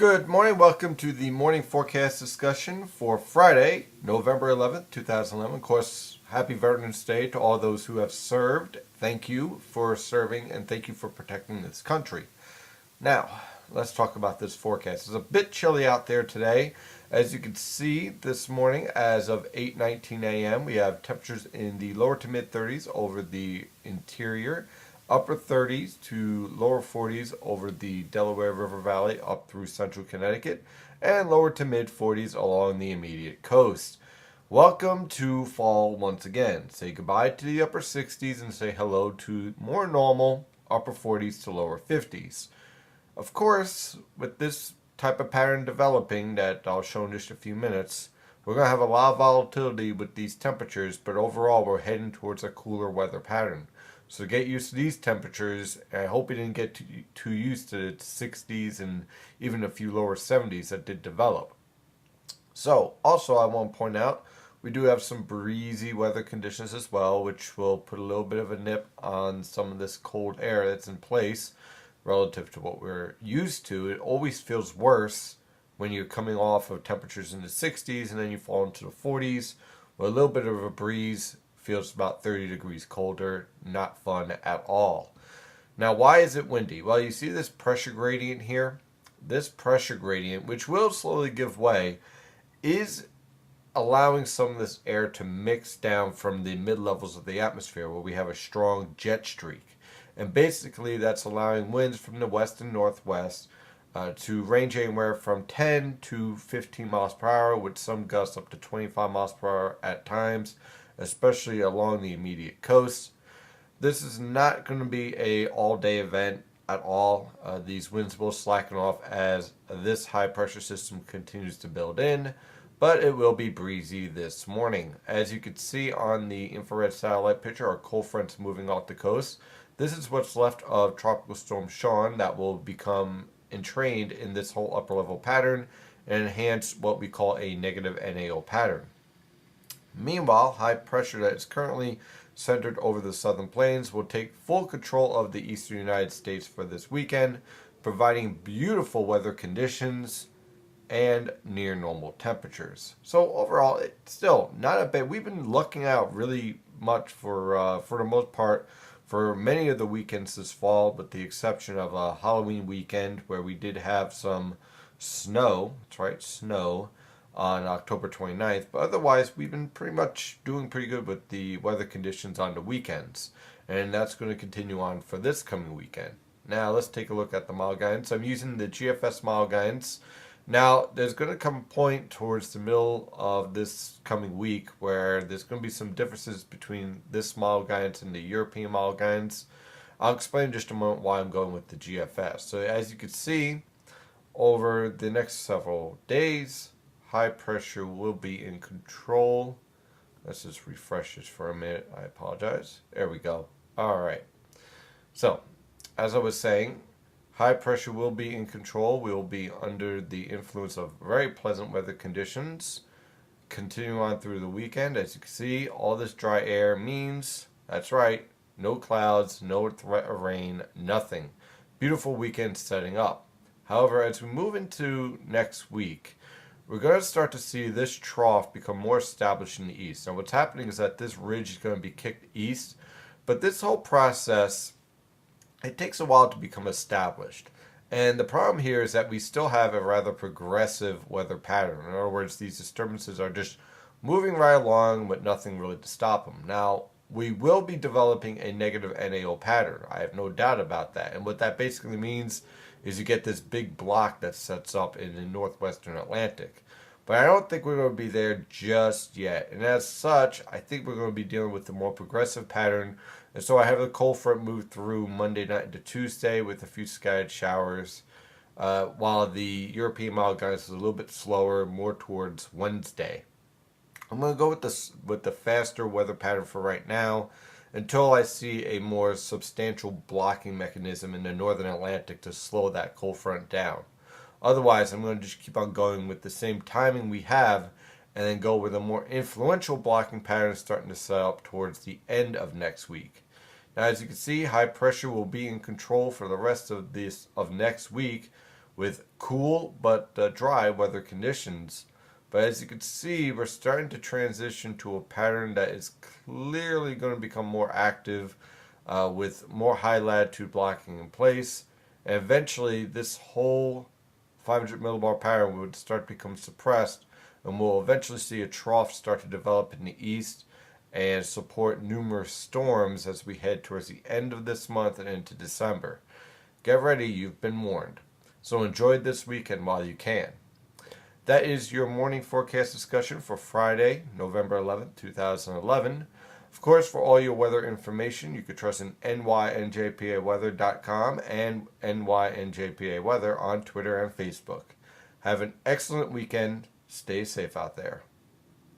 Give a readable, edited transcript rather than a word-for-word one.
Good morning. Welcome to the morning forecast discussion for Friday, November 11th, 2011. Of course, happy Veterans Day to all those who have served. Thank you for serving and thank you for protecting this country. Now, let's talk about this forecast. It's a bit chilly out there today. As you can see this morning, as of 8:19 a.m., we have temperatures in the lower to mid 30s over the interior, upper 30s to lower 40s over the Delaware River Valley up through central Connecticut, and lower to mid 40s along the immediate coast. Welcome to fall once again. Say goodbye to the upper 60s and say hello to more normal upper 40s to lower 50s. Of course, with this type of pattern developing that I'll show in just a few minutes, we're going to have a lot of volatility with these temperatures, but overall we're heading towards a cooler weather pattern. So get used to these temperatures. I hope you didn't get too used to the 60s and even a few lower 70s that did develop. So also I want to point out we do have some breezy weather conditions as well, which will put a little bit of a nip on some of this cold air that's in place relative to what we're used to. It always feels worse when you're coming off of temperatures in the 60s and then you fall into the 40s. With a little bit of a breeze, feels about 30 degrees colder. Not fun at all. Now, why is it windy? Well, you see this pressure gradient here? This pressure gradient, which will slowly give way, is allowing some of this air to mix down from the mid-levels of the atmosphere where we have a strong jet streak. And basically that's allowing winds from the west and northwest to range anywhere from 10 to 15 miles per hour with some gusts up to 25 miles per hour at times, especially along the immediate coast. This is not going to be a all-day event at all. These winds will slacken off as this high pressure system continues to build in, but it will be breezy this morning. As you can see on the infrared satellite picture, our cold front's moving off the coast. This is what's left of Tropical Storm Sean that will become entrained in this whole upper level pattern and enhance what we call a negative NAO pattern. Meanwhile, high pressure that is currently centered over the southern plains will take full control of the eastern United States for this weekend, providing beautiful weather conditions and near normal temperatures. So overall, it's still not a bad. We've been looking out really much for the most part for many of the weekends this fall, with the exception of a Halloween weekend where we did have some snow. That's right, snow on October 29th. But otherwise, we've been pretty much doing pretty good with the weather conditions on the weekends. And that's going to continue on for this coming weekend. Now, let's take a look at the model guidance. I'm using the GFS model guidance. Now, there's going to come a point towards the middle of this coming week where there's going to be some differences between this model guidance and the European model guidance. I'll explain in just a moment why I'm going with the GFS. So as you can see, over the next several days, high pressure will be in control. Let's just refresh this for a minute. I apologize. There we go. All right. So, as I was saying, high pressure will be in control. We will be under the influence of very pleasant weather conditions. Continue on through the weekend. As you can see, all this dry air means, that's right, no clouds, no threat of rain, nothing. Beautiful weekend setting up. However, as we move into next week, we're going to start to see this trough become more established in the east. Now what's happening is that this ridge is going to be kicked east, but this whole process, it takes a while to become established. And the problem here is that we still have a rather progressive weather pattern. In other words, these disturbances are just moving right along with nothing really to stop them. Now, we will be developing a negative NAO pattern. I have no doubt about that. And what that basically means is you get this big block that sets up in the northwestern Atlantic. But I don't think we're going to be there just yet. And as such, I think we're going to be dealing with a more progressive pattern. And so I have the cold front move through Monday night into Tuesday with a few scattered showers, while the European model guidance is a little bit slower, more towards Wednesday. I'm going to go with the faster weather pattern for right now until I see a more substantial blocking mechanism in the northern Atlantic to slow that cold front down. Otherwise, I'm going to just keep on going with the same timing we have and then go with a more influential blocking pattern starting to set up towards the end of next week. Now, as you can see, high pressure will be in control for the rest of next week, with cool but dry weather conditions. But as you can see, we're starting to transition to a pattern that is clearly going to become more active with more high latitude blocking in place. And eventually, this whole 500 millibar pattern would start to become suppressed, and we'll eventually see a trough start to develop in the east and support numerous storms as we head towards the end of this month and into December. Get ready, you've been warned. So enjoy this weekend while you can. That is your morning forecast discussion for Friday, November 11th, 2011. Of course, for all your weather information, you can trust in nynjpaweather.com and nynjpaweather on Twitter and Facebook. Have an excellent weekend. Stay safe out there.